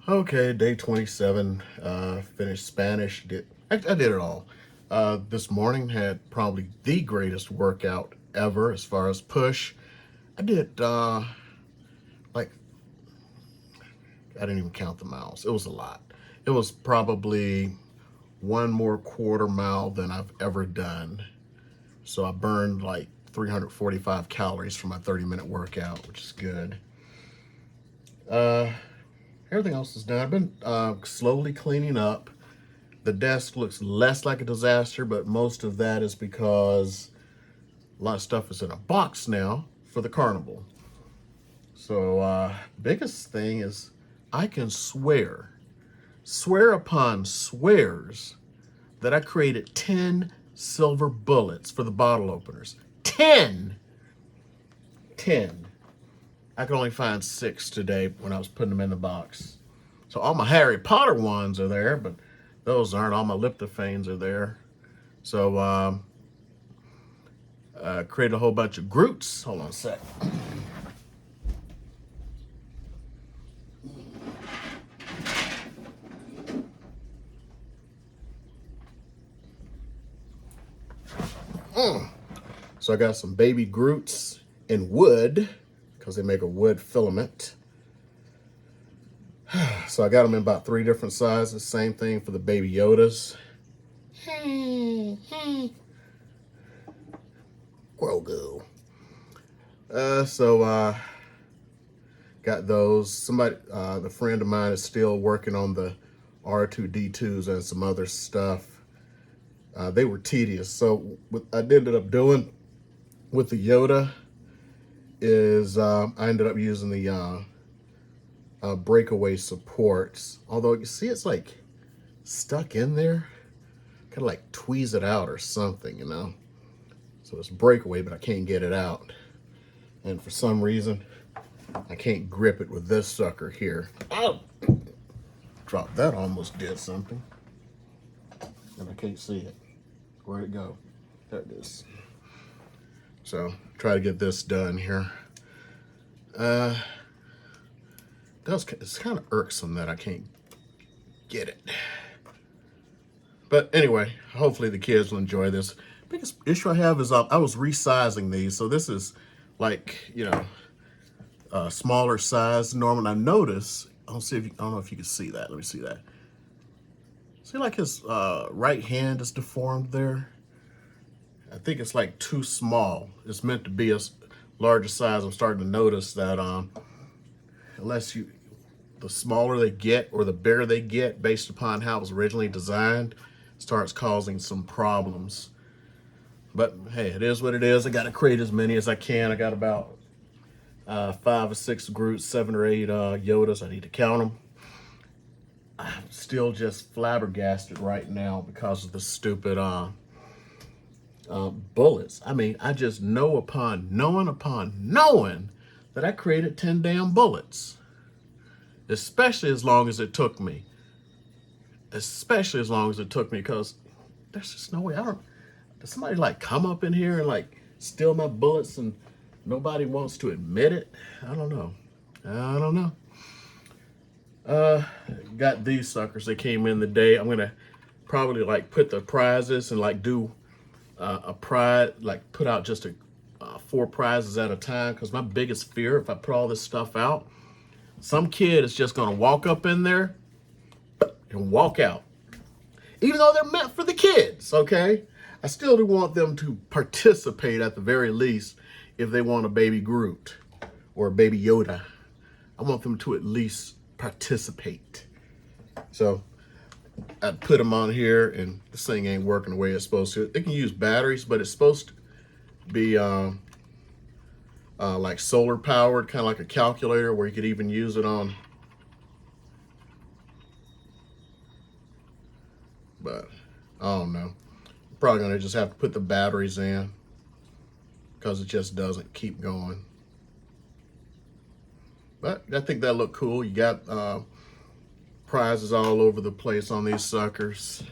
Okay, day 27, finished Spanish. I did it all. This morning had probably the greatest workout ever as far as push. I did, like, I didn't even count the miles. It was a lot. It was probably one more quarter mile than I've ever done. So I burned like 345 calories for my 30-minute workout, which is good. Uh, Everything else is done. I've been slowly cleaning up. The desk looks less like a disaster, but most of that is because a lot of stuff is in a box now for the carnival. So biggest thing is I can swear upon swears that I created 10 silver bullets for the bottle openers. 10! 10. I could only find 6 today when I was putting them in the box. So all my Harry Potter ones are there, but those aren't. All my Liptophanes are there. So created a whole bunch of Groots. Hold on a sec. So I got some baby Groots in wood because they make a wood filament. So I got them in about 3 different sizes. Same thing for the baby Yodas. Grogu. Got those. Somebody, the friend of mine is still working on the R2D2s and some other stuff. They were tedious. So what I ended up doing with the Yoda is I ended up using the breakaway supports. Although you see it's like stuck in there. Kind of like tweeze it out or something, you know. So it's breakaway, but I can't get it out. And for some reason, I can't grip it with this sucker here. Ow! Dropped that, almost did something. And I can't see it. Where'd it go? There it is. So try to get this done here. It's kind of irksome that I can't get it. But anyway, hopefully the kids will enjoy this. Biggest issue I have is I was resizing these. So this is like, you know, a smaller size normal. And I noticed, I don't know if you can see that. Let me see that. See, like his right hand is deformed there. I think it's like too small. It's meant to be a larger size. I'm starting to notice that the smaller they get or the bigger they get based upon how it was originally designed, starts causing some problems. But hey, it is what it is. I got to create as many as I can. I got about 5 or 6 Groots, 7 or 8 Yodas. I need to count them. I'm still just flabbergasted right now because of the stupid bullets. I mean, I just know upon knowing that I created 10 damn bullets. Especially as long as it took me. Especially as long as it took me, because there's just no way. Does somebody like come up in here and like steal my bullets and nobody wants to admit it? I don't know. Got these suckers. They came in the day. I'm gonna probably like put the prizes and like do a prize, like put out just 4 prizes at a time, because my biggest fear, if I put all this stuff out, some kid is just gonna walk up in there and walk out. Even though they're meant for the kids, okay? I still do want them to participate at the very least if they want a baby Groot or a baby Yoda. I want them to at least participate. So I put them on here, and this thing ain't working the way it's supposed to. It can use batteries, but it's supposed to be like solar powered, kind of like a calculator, where you could even use it on. But I don't know. I'm probably gonna just have to put the batteries in because it just doesn't keep going. But I think that looked cool. You got prizes all over the place on these suckers.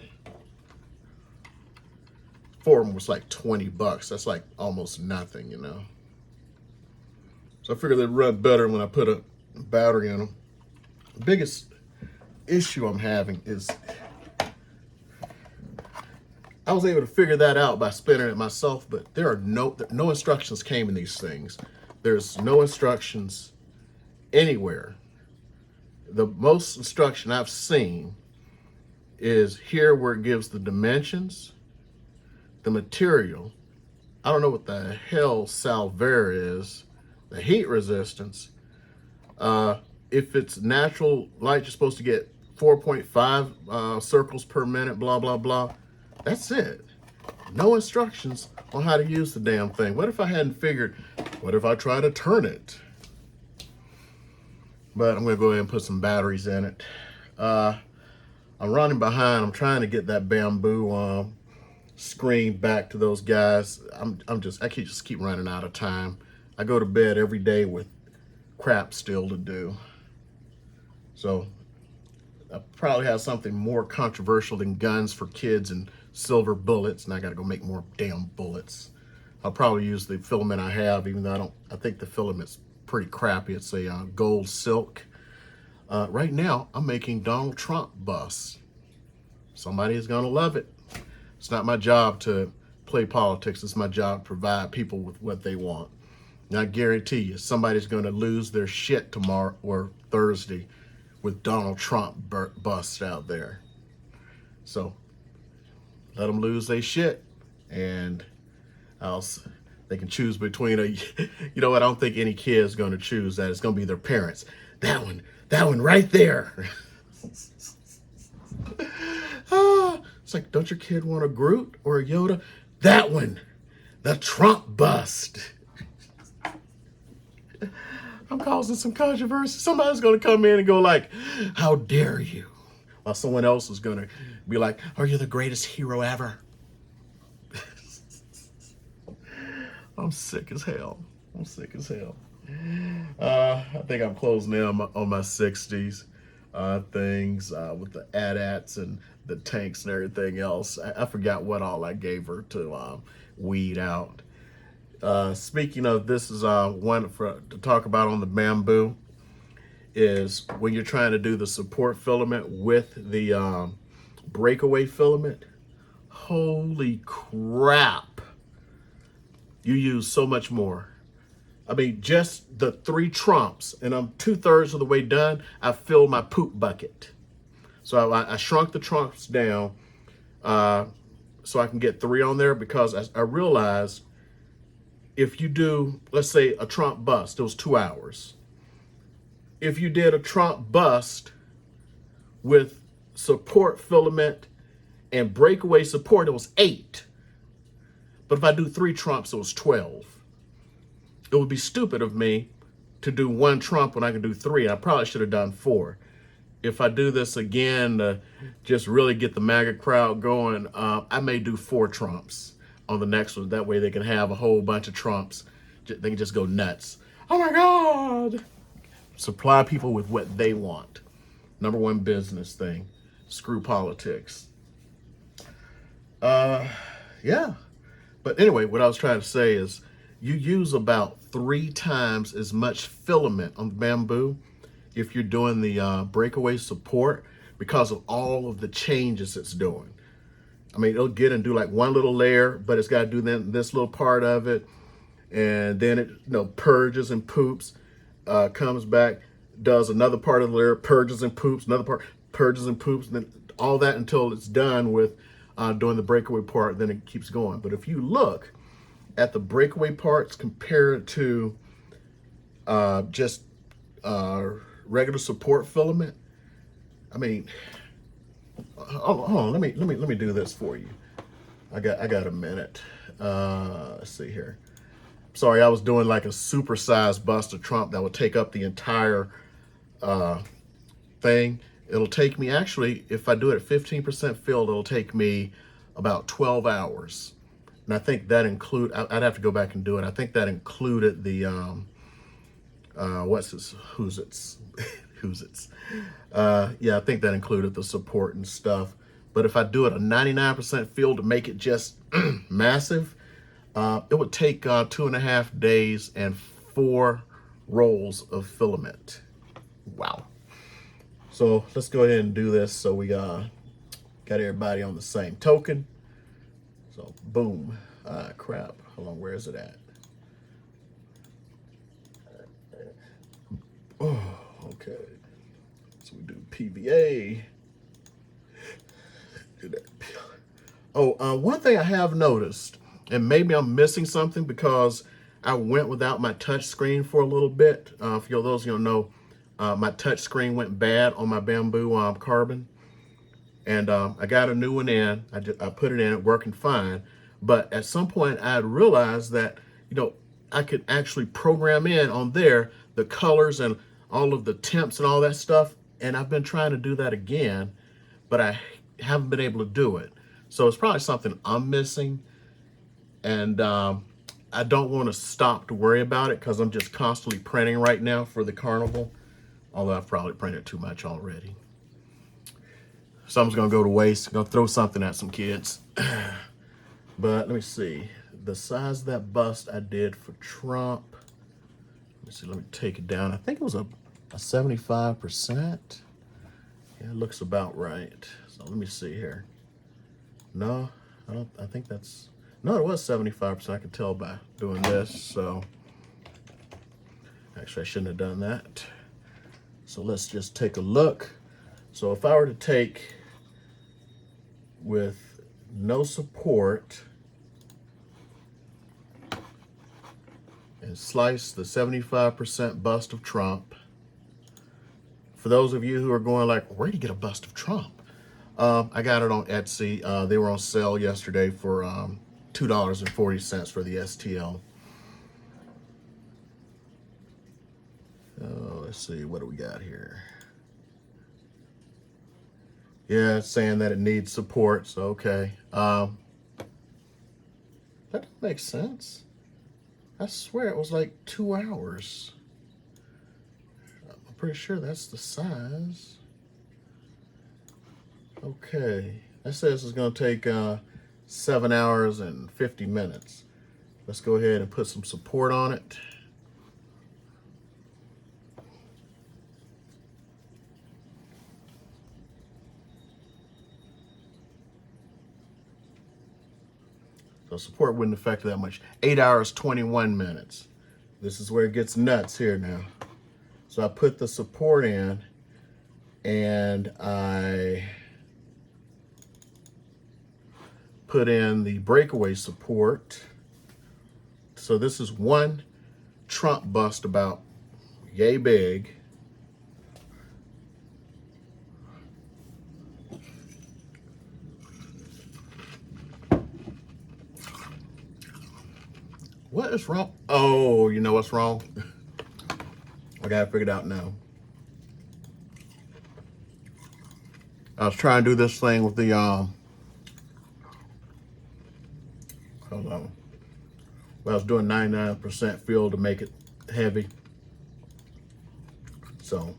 4 of them was like $20. That's like almost nothing, you know. So I figured they'd run better when I put a battery in them. Biggest issue I'm having is I was able to figure that out by spinning it myself, but there are no instructions came in these things. There's no instructions anywhere. The most instruction I've seen is here where it gives the dimensions, the material. I don't know what the hell Salver is, the heat resistance. If it's natural light, you're supposed to get 4.5 circles per minute, blah, blah, blah. That's it. No instructions on how to use the damn thing. What if I hadn't figured, what if I try to turn it? But I'm gonna go ahead and put some batteries in it. I'm running behind. I'm trying to get that Bambu screen back to those guys. I keep running out of time. I go to bed every day with crap still to do. So I probably have something more controversial than guns for kids and silver bullets, and I gotta go make more damn bullets. I'll probably use the filament I have, even though I think the filament's pretty crappy. It's a gold silk. Right now, I'm making Donald Trump busts. Somebody is gonna love it. It's not my job to play politics. It's my job to provide people with what they want. And I guarantee you, somebody's gonna lose their shit tomorrow or Thursday with Donald Trump bust out there. So let them lose their shit, and they can choose between you know what? I don't think any kid's gonna choose that. It's gonna be their parents. That one right there. It's like, don't your kid want a Groot or a Yoda? That one, the Trump bust. I'm causing some controversy. Somebody's gonna come in and go like, how dare you? While someone else is gonna be like, are you the greatest hero ever? I'm sick as hell. I think I'm closing in on my 60s things with the AT-ATs and the tanks and everything else. I forgot what all I gave her to weed out. Speaking of, this is one to talk about on the Bambu, is when you're trying to do the support filament with the breakaway filament. Holy crap. You use so much more. I mean, just the 3 trumps, and I'm 2/3 of the way done. I filled my poop bucket. So I shrunk the trumps down so I can get 3 on there, because I realized if you do, let's say, a trump bust, it was 2 hours. If you did a trump bust with support filament and breakaway support, it was 8. But if I do 3 trumps, it was 12. It would be stupid of me to do 1 trump when I can do 3. I probably should have done 4. If I do this again to just really get the MAGA crowd going, I may do 4 trumps on the next one. That way they can have a whole bunch of trumps. They can just go nuts. Oh my God. Supply people with what they want. Number 1 business thing. Screw politics. Yeah. But anyway, what I was trying to say is you use about 3 times as much filament on the Bambu if you're doing the breakaway support, because of all of the changes it's doing. I mean, it'll get and do like 1 little layer, but it's got to do this little part of it. And then it purges and poops, comes back, does another part of the layer, purges and poops, another part, purges and poops, and then all that until it's done with doing the breakaway part. Then it keeps going. But if you look at the breakaway parts compared to just regular support filament, I mean, hold on, let me do this for you. I got a minute. Let's see here. Sorry, I was doing like a supersized bust of Trump that would take up the entire thing. It'll take me, actually, if I do it at 15% filled, it'll take me about 12 hours. And I think that I'd have to go back and do it. I think that included the, who's it's? Yeah, I think that included the support and stuff. But if I do it a 99% filled to make it just massive, it would take 2.5 days and 4 rolls of filament. Wow. So let's go ahead and do this so we got everybody on the same token. So boom. Ah, crap. Hold on, where is it at? Oh, okay. So we do PVA. Do that. Oh, one thing I have noticed, and maybe I'm missing something because I went without my touch screen for a little bit. For those of you who don't know, my touch screen went bad on my Bambu carbon, and I got a new one in. I put it in, it working fine. But at some point, I had realized that I could actually program in on there the colors and all of the temps and all that stuff. And I've been trying to do that again, but I haven't been able to do it. So it's probably something I'm missing. And I don't want to stop to worry about it because I'm just constantly printing right now for the carnival. Although I've probably printed too much already. Something's going to go to waste. Going to throw something at some kids. But let me see. The size of that bust I did for Trump. Let me see. Let me take it down. I think it was a 75%. Yeah, it looks about right. So let me see here. No, I don't. I think that's... No, it was 75%. I could tell by doing this. So actually, I shouldn't have done that. So let's just take a look. So if I were to take with no support and slice the 75% bust of Trump, for those of you who are going like, where do you get a bust of Trump? I got it on Etsy. They were on sale yesterday for $2.40 for the STL. Let's see, what do we got here? Yeah, it's saying that it needs support, so okay. That doesn't make sense. I swear it was like 2 hours. I'm pretty sure that's the size. Okay, that says it's gonna take 7 hours and 50 minutes. Let's go ahead and put some support on it. So support wouldn't affect that much. 8 hours, 21 minutes. This is where it gets nuts here now. So I put the support in and I put in the breakaway support. So this is one Trump bust about yay big. What is wrong? Oh, you know what's wrong? I got it figured out now. I was trying to do this thing with the hold on. Well, I was doing 99% fill to make it heavy. So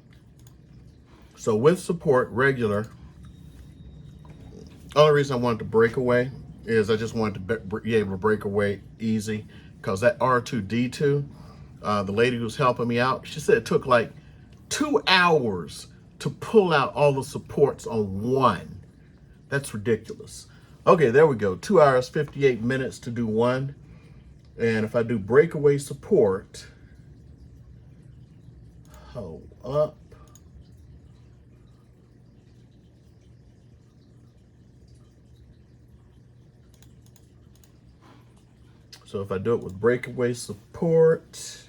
with support, regular. Only reason I wanted to break away is I just wanted to be able to break away easy, because that R2D2, the lady who was helping me out, she said it took like 2 hours to pull out all the supports on one. That's ridiculous. Okay, there we go. 2 hours, 58 minutes to do one. And if I do breakaway support, hold up. So if I do it with breakaway support,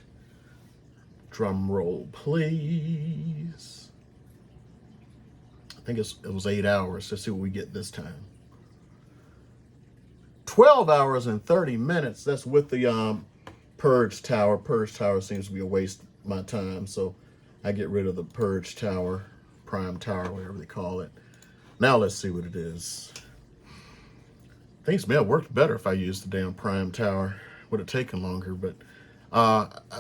drum roll please. I think it was 8 hours. Let's see what we get this time. 12 hours and 30 minutes. That's with the purge tower. Purge tower seems to be a waste of my time, so I get rid of the purge tower, prime tower, whatever they call it. Now let's see what it is. Things may have worked better if I used the damn prime tower. Would have taken longer, but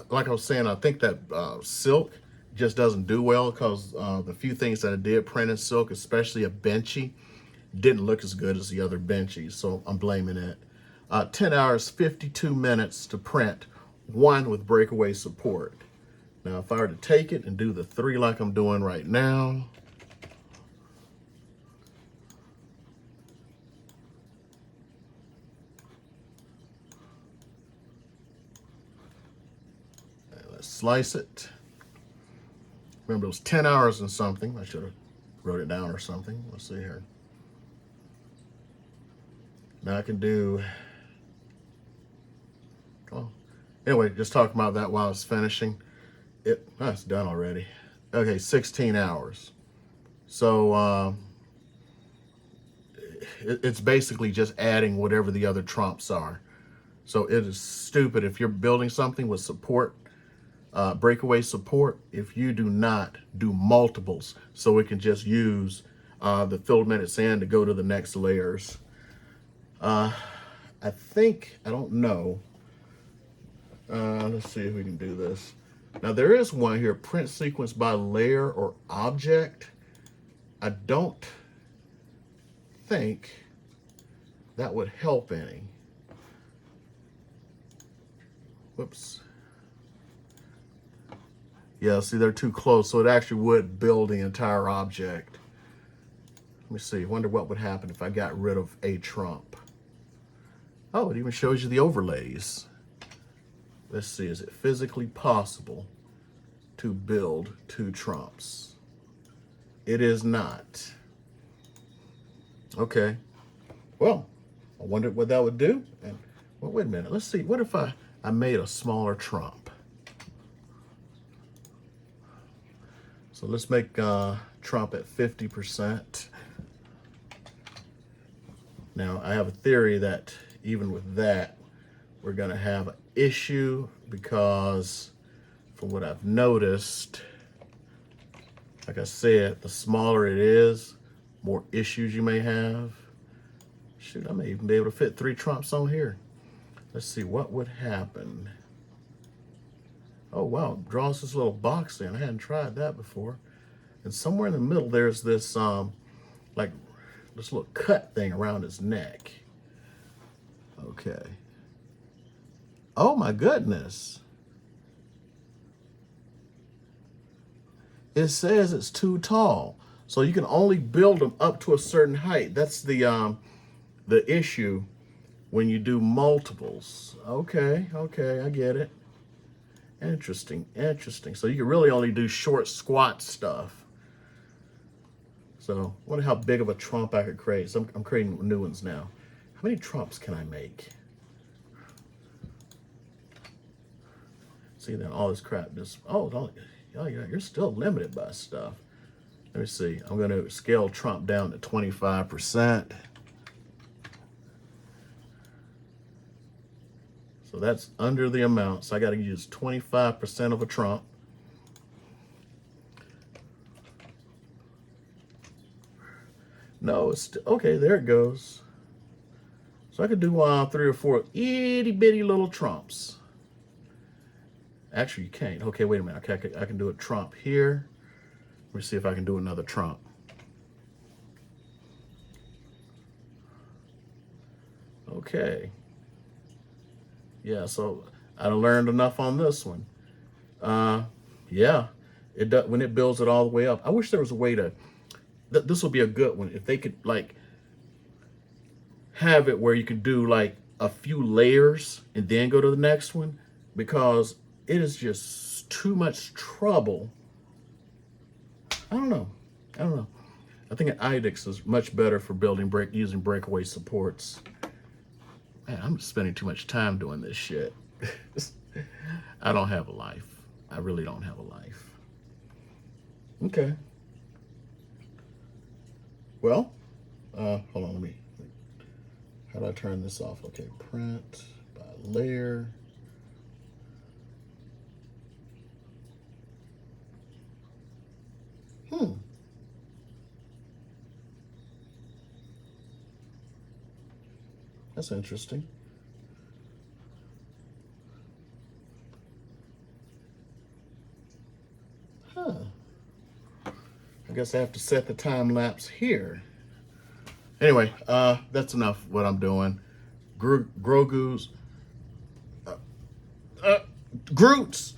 like I was saying, I think that silk just doesn't do well, because the few things that I did print in silk, especially a benchy, didn't look as good as the other benchies, so I'm blaming it. 10 hours, 52 minutes to print one with breakaway support. Now, if I were to take it and do the 3 like I'm doing right now, slice it. Remember, it was 10 hours and something. I should have wrote it down or something. Let's see here. Now I can do, oh, anyway, just talking about that while it's finishing. It's done already. Okay, 16 hours. So it's basically just adding whatever the other trumps are. So it is stupid if you're building something with support, breakaway support, if you do not do multiples, so it can just use the filament it's in to go to the next layers. I don't know. Let's see if we can do this. Now there is one here, print sequence by layer or object. I don't think that would help any. Whoops. Yeah, see, they're too close, so it actually would build the entire object. Let me see, wonder what would happen if I got rid of a trump. Oh, it even shows you the overlays. Let's see, is it physically possible to build two trumps? It is not. Okay, well, I wondered what that would do. And well, wait a minute, let's see, what if I made a smaller trump? So let's make trump at 50%. Now, I have a theory that even with that, we're gonna have an issue because from what I've noticed, like I said, the smaller it is, more issues you may have. Shoot, I may even be able to fit 3 trumps on here. Let's see what would happen. Oh wow, it draws this little box in. I hadn't tried that before. And somewhere in the middle there's this like this little cut thing around his neck. Okay. Oh my goodness. It says it's too tall. So you can only build them up to a certain height. That's the issue when you do multiples. Okay, I get it. Interesting. So you can really only do short squat stuff. So I wonder how big of a trump I could create. So I'm creating new ones now. How many trumps can I make? See, then all this crap just, oh yeah, you're still limited by stuff. Let me see, I'm gonna scale trump down to 25%. So that's under the amount, so I gotta use 25% of a trump. No, it's, okay, there it goes. So I could do 3 or 4 itty bitty little trumps. Actually, you can't. Okay, wait a minute. Okay, I can do a trump here. Let me see if I can do another trump. Okay. Yeah, so I learned enough on this one. Yeah, it does, when it builds it all the way up. I wish there was a way to, this will be a good one, if they could like have it where you could do like a few layers and then go to the next one, because it is just too much trouble. I don't know. I think an IDEX is much better for building using breakaway supports. Man, I'm spending too much time doing this shit. I don't have a life. I really don't have a life. Okay. Well, hold on, let me, how do I turn this off? Okay, print by layer. That's interesting. Huh. I guess I have to set the time lapse here. Anyway, that's enough what I'm doing. Grogu's, Groot's,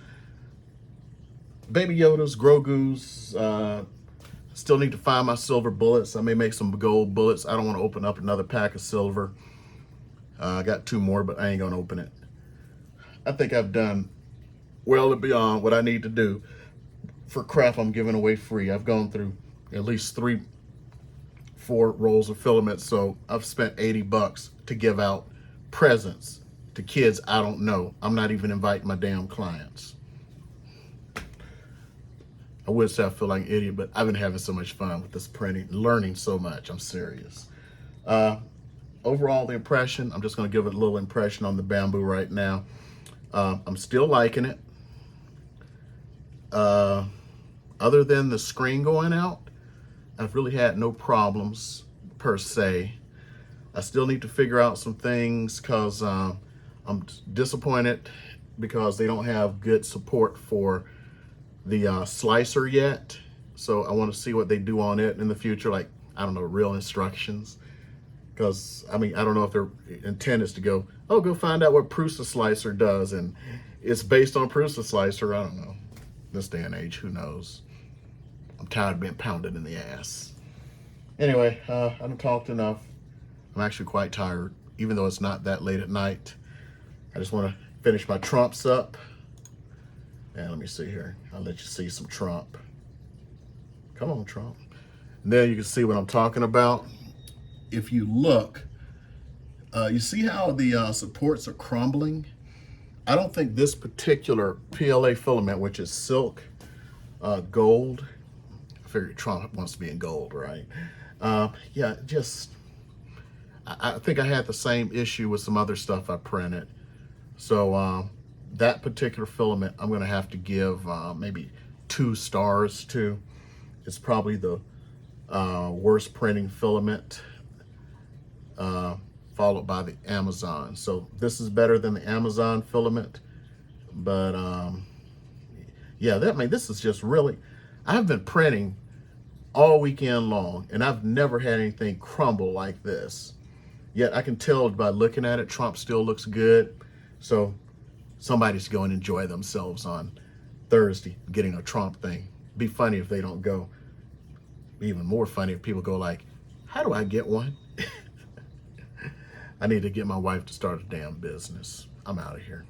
Baby Yoda's, Grogu's. Still need to find my silver bullets. I may make some gold bullets. I don't want to open up another pack of silver. I got 2 more, but I ain't gonna open it. I think I've done well and beyond what I need to do for crap I'm giving away free. I've gone through at least 4 rolls of filament, so I've spent 80 bucks to give out presents to kids I don't know. I'm not even inviting my damn clients. I would say I feel like an idiot, but I've been having so much fun with this printing, learning so much. I'm serious. Overall, the impression, I'm just going to give it a little impression on the Bambu right now. I'm still liking it. Other than the screen going out, I've really had no problems per se. I still need to figure out some things because I'm disappointed because they don't have good support for the slicer yet. So I want to see what they do on it in the future, like, I don't know, real instructions. Because, I mean, I don't know if their intent is to go, oh, go find out what Prusa Slicer does, and it's based on Prusa Slicer. I don't know. This day and age, who knows? I'm tired of being pounded in the ass. Anyway, I haven't talked enough. I'm actually quite tired, even though it's not that late at night. I just want to finish my trumps up. And let me see here. I'll let you see some Trump. Come on, Trump. And then you can see what I'm talking about. If you look, you see how the supports are crumbling? I don't think this particular PLA filament, which is silk gold, I figured Trump wants to be in gold, right? Yeah, just, I think I had the same issue with some other stuff I printed. So that particular filament, I'm gonna have to give maybe 2 stars to. It's probably the worst printing filament, followed by the Amazon. So this is better than the Amazon filament, but yeah, this is just really, I've been printing all weekend long and I've never had anything crumble like this. Yet I can tell by looking at it, Trump still looks good. So somebody's going to enjoy themselves on Thursday getting a Trump thing. Be funny if they don't go. Be even more funny if people go like, how do I get one? I need to get my wife to start a damn business. I'm out of here.